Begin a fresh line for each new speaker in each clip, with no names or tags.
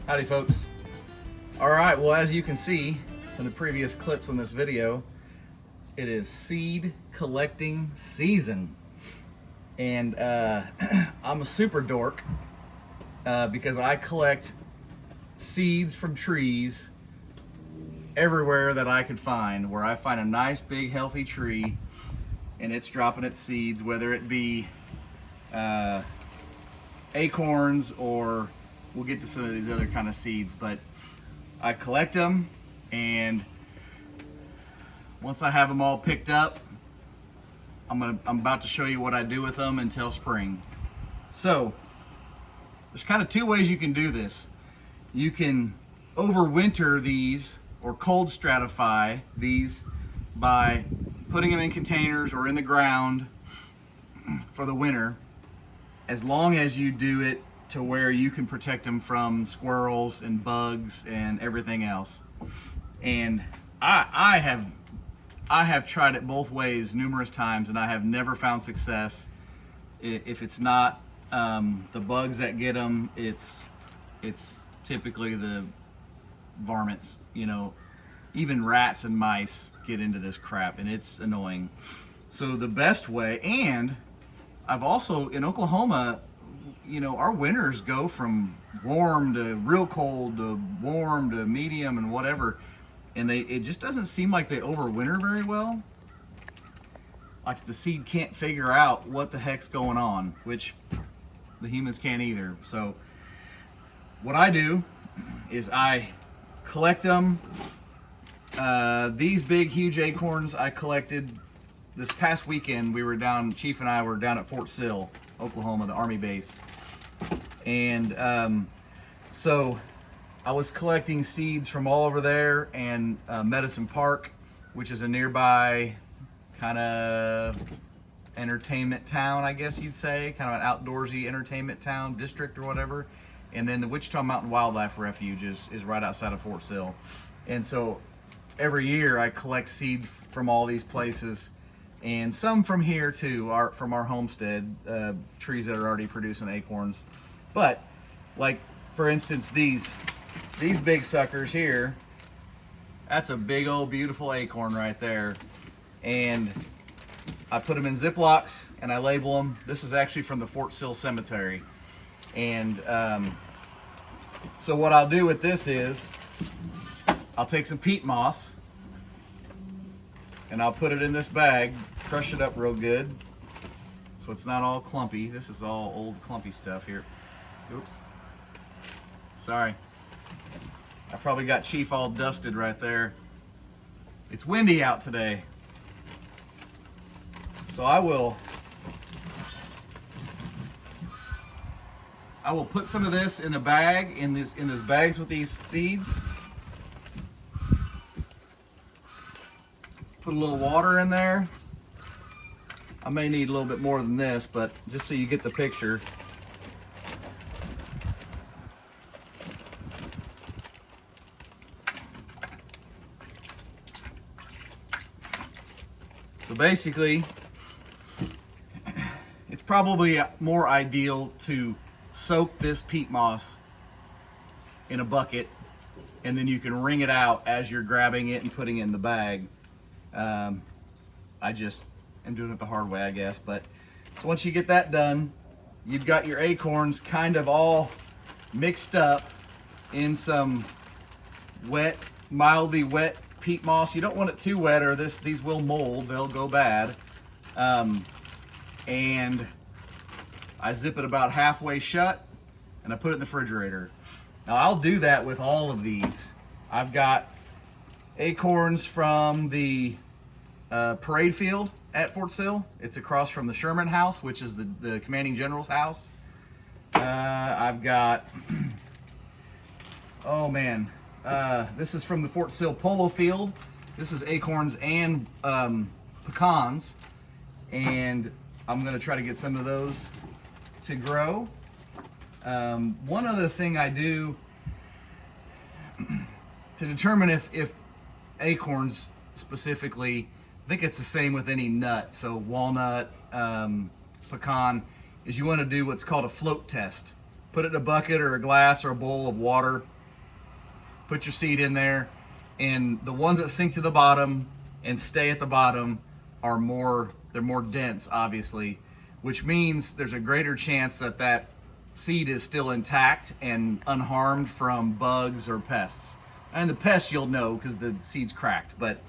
Howdy folks. All right, well, as you can see from the previous clips on this video, it is seed collecting season. And I'm a super dork because I collect seeds from trees everywhere that I could find. Where I find a nice big healthy tree and it's dropping its seeds, whether it be acorns, or we'll get to some of these other kind of seeds, but I collect them, and once I have them all picked up, I'm about to show you what I do with them until spring. So there's kind of two ways you can do this. You can overwinter these or cold stratify these by putting them in containers or in the ground for the winter, as long as you do it to where you can protect them from squirrels and bugs and everything else. And I have tried it both ways numerous times, and I have never found success. If it's not the bugs that get them, it's typically the varmints. You know, even rats and mice get into this crap, and it's annoying. So the best way, and I've also, in Oklahoma, you know, our winters go from warm to real cold to warm to medium and whatever, and it just doesn't seem like they overwinter very well. Like the seed can't figure out what the heck's going on, which the humans can't either. So what I do is I collect them. These big huge acorns I collected this past weekend. We were down, Chief and I were down at Fort Sill, Oklahoma, the Army base. And so I was collecting seeds from all over there, and Medicine Park, which is a nearby kind of entertainment town, I guess you'd say, kind of an outdoorsy entertainment town, district or whatever. And then the Wichita Mountain Wildlife Refuge is right outside of Fort Sill. And so every year I collect seeds from all these places, and some from here too, from our homestead, trees that are already producing acorns. But like, for instance, these big suckers here, that's a big old beautiful acorn right there. And I put them in Ziplocs and I label them. This is actually from the Fort Sill Cemetery. And so what I'll do with this is I'll take some peat moss and I'll put it in this bag, crush it up real good so it's not all clumpy. This is all old clumpy stuff here. Oops. Sorry. I probably got Chief all dusted right there. It's windy out today. So I will put some of this in a bag, in this bags with these seeds. Put a little water in there. I may need a little bit more than this, but just so you get the picture. So basically, it's probably more ideal to soak this peat moss in a bucket, and then you can wring it out as you're grabbing it and putting it in the bag. I just am doing it the hard way, I guess. But so once you get that done, you've got your acorns kind of all mixed up in some wet, mildly wet peat moss. You don't want it too wet, or these will mold, they'll go bad. And I zip it about halfway shut and I put it in the refrigerator. Now I'll do that with all of these. I've got acorns from the parade field at Fort Sill. It's across from the Sherman House, which is the commanding general's house. I've got, oh man, this is from the Fort Sill polo field. This is acorns and pecans, and I'm gonna try to get some of those to grow. One other thing I do to determine if acorns specifically, I think it's the same with any nut, so walnut, pecan, is you want to do what's called a float test. Put it in a bucket or a glass or a bowl of water put your seed in there, and the ones that sink to the bottom and stay at the bottom are they're more dense, obviously, which means there's a greater chance that that seed is still intact and unharmed from bugs or pests. And the pests you'll know because the seed's cracked, but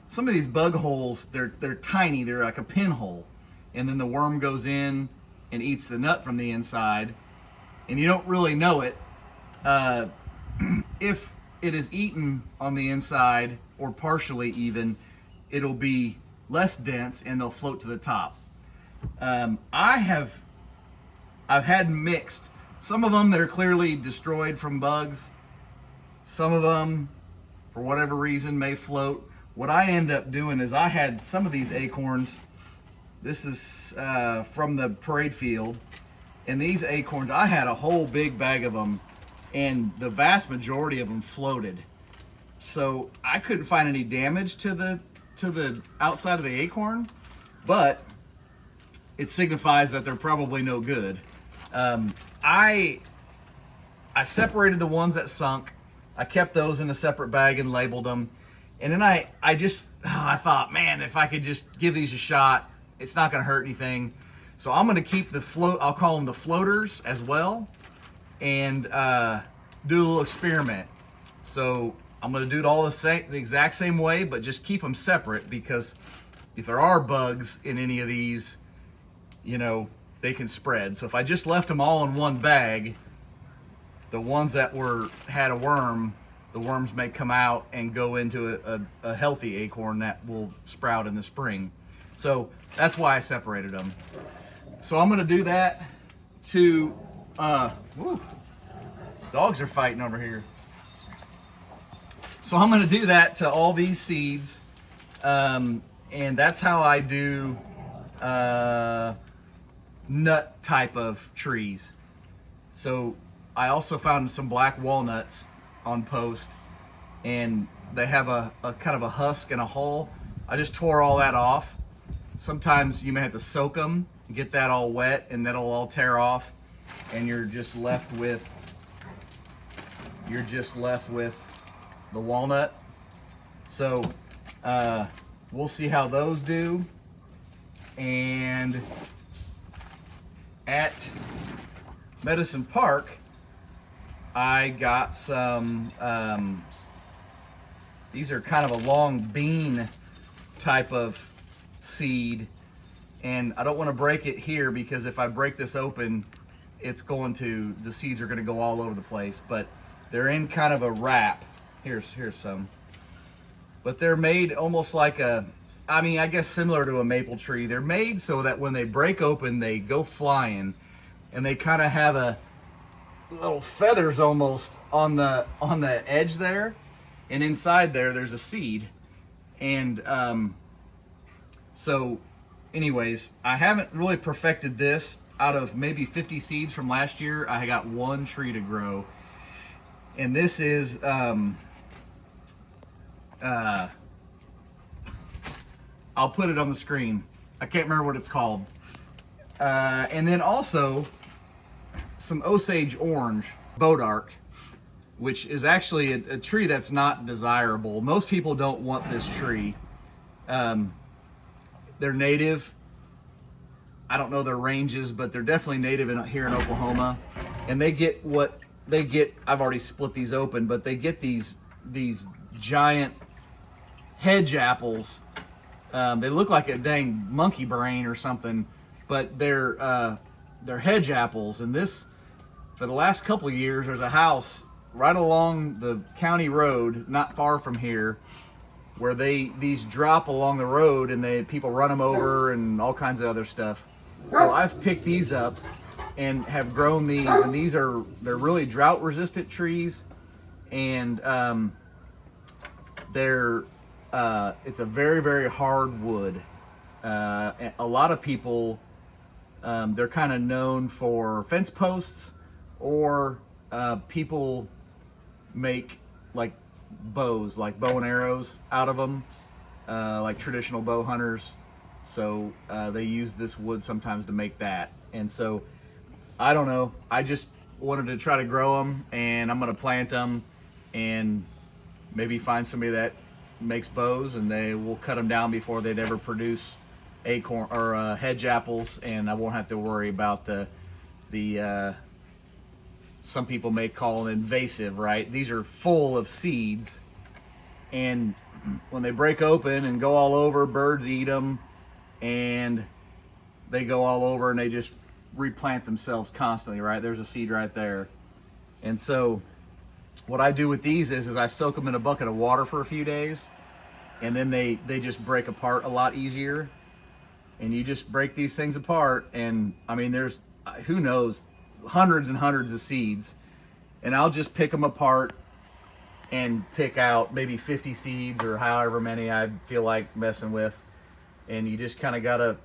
some of these bug holes, they're tiny, they're like a pinhole, and then the worm goes in and eats the nut from the inside, and you don't really know it. If it is eaten on the inside, or partially even, it'll be less dense and they'll float to the top. I've had mixed. Some of them that are clearly destroyed from bugs. Some of them, for whatever reason, may float. What I end up doing is I had some of these acorns. This is from the parade field. And these acorns, I had a whole big bag of them, and the vast majority of them floated. So I couldn't find any damage to the outside of the acorn, but it signifies that they're probably no good. I separated the ones that sunk. I kept those in a separate bag and labeled them. And then I thought, man, if I could just give these a shot, it's not going to hurt anything. So I'm going to keep I'll call them the floaters as well, and do a little experiment. So I'm going to do it all the exact same way, but just keep them separate, because if there are bugs in any of these, you know, they can spread. So if I just left them all in one bag, the ones that had a worm, the worms may come out and go into a healthy acorn that will sprout in the spring. So that's why I separated them. So I'm gonna do that to, dogs are fighting over here. So I'm gonna do that to all these seeds. And that's how I do nut type of trees. So I also found some black walnuts on post, and they have a kind of a husk and a hull. I just tore all that off. Sometimes you may have to soak them, get that all wet, and that'll all tear off, and you're just left with the walnut. So we'll see how those do. And at Medicine Park, I got some, these are kind of a long bean type of seed, and I don't want to break it here, because if I break this open, the seeds are going to go all over the place. But they're in kind of a wrap. Here's some. But they're made almost like I guess similar to a maple tree. They're made so that when they break open, they go flying, and they kind of have a little feathers almost on the edge there, and inside there's a seed. And so anyways, I haven't really perfected this. Out of maybe 50 seeds from last year, I got one tree to grow, and this is I'll put it on the screen. I can't remember what it's called. And then also some Osage orange, bodark, which is actually a tree that's not desirable. Most people don't want this tree. They're native. I don't know their ranges, but they're definitely native here in Oklahoma. And they get what they get. I've already split these open, but they get these giant hedge apples. They look like a dang monkey brain or something, but they're hedge apples. And this, for the last couple of years, there's a house right along the county road, not far from here, where these drop along the road, and people run them over and all kinds of other stuff. So I've picked these up and have grown these, and they're really drought resistant trees, and it's a very, very hard wood. A lot of people, they're kind of known for fence posts, or people make like bows, like bow and arrows out of them, like traditional bow hunters. So they use this wood sometimes to make that. And so I don't know, I just wanted to try to grow them, and I'm gonna plant them and maybe find somebody that makes bows, and they will cut them down before they'd ever produce acorn or hedge apples, and I won't have to worry about the some people may call it invasive, right? These are full of seeds, and when they break open and go all over, birds eat them, and they go all over and they just replant themselves constantly, right? There's a seed right there. And so what I do with these is I soak them in a bucket of water for a few days, and then they just break apart a lot easier. And you just break these things apart, and I mean, there's, who knows, hundreds and hundreds of seeds, and I'll just pick them apart and pick out maybe 50 seeds or however many I feel like messing with. And you just kind of gotta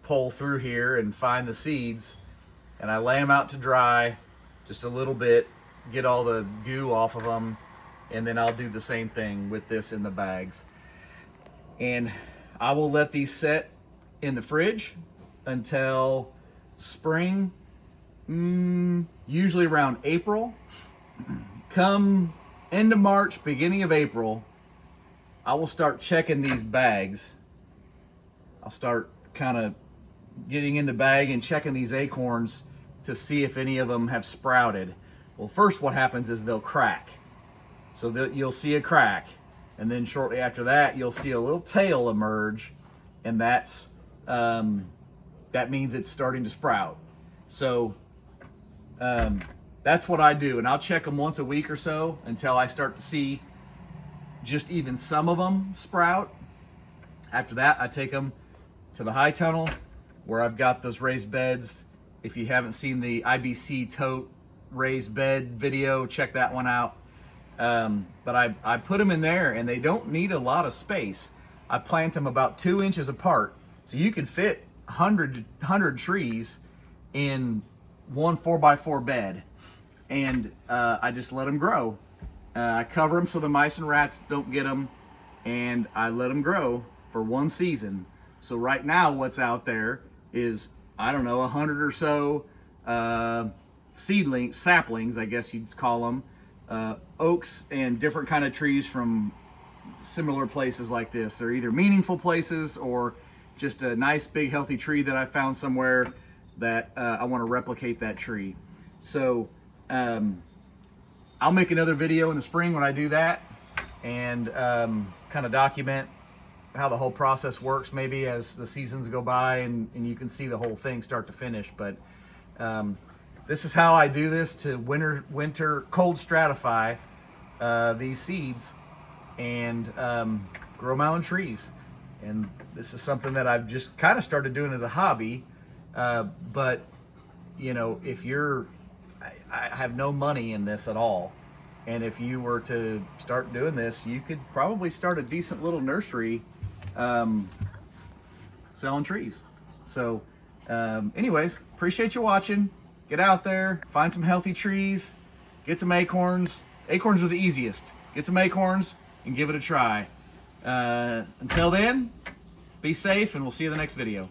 pull through here and find the seeds, and I lay them out to dry just a little bit, get all the goo off of them, and then I'll do the same thing with this in the bags. And I will let these set in the fridge until spring, usually around April. Come end of March, beginning of April, I will start checking these bags. I'll start kind of getting in the bag and checking these acorns to see if any of them have sprouted. Well, first what happens is they'll crack. So you'll see a crack, and then shortly after that you'll see a little tail emerge, and that means it's starting to sprout. So that's what I do, and I'll check them once a week or so until I start to see just even some of them sprout. After that, I take them to the high tunnel where I've got those raised beds. If you haven't seen the IBC tote raised bed video, check that one out. But I put them in there, and they don't need a lot of space. I plant them about 2 inches apart, so you can fit 100 trees in one 4x4 bed, and I just let them grow. I cover them so the mice and rats don't get them, and I let them grow for one season. So right now what's out there is, I don't know, 100 or so saplings, I guess you'd call them, oaks and different kind of trees from similar places like this. They're either meaningful places or just a nice big healthy tree that I found somewhere that I want to replicate that tree. So I'll make another video in the spring when I do that, and kind of document how the whole process works, maybe as the seasons go by, and you can see the whole thing start to finish. But this is how I do this to winter cold stratify these seeds and grow my own trees. And this is something that I've just kind of started doing as a hobby. But you know, if I have no money in this at all, and if you were to start doing this, you could probably start a decent little nursery selling trees. So anyways, appreciate you watching. Get out there, find some healthy trees, get some acorns. Acorns are the easiest. Get some acorns and give it a try. Until then, be safe, and we'll see you in the next video.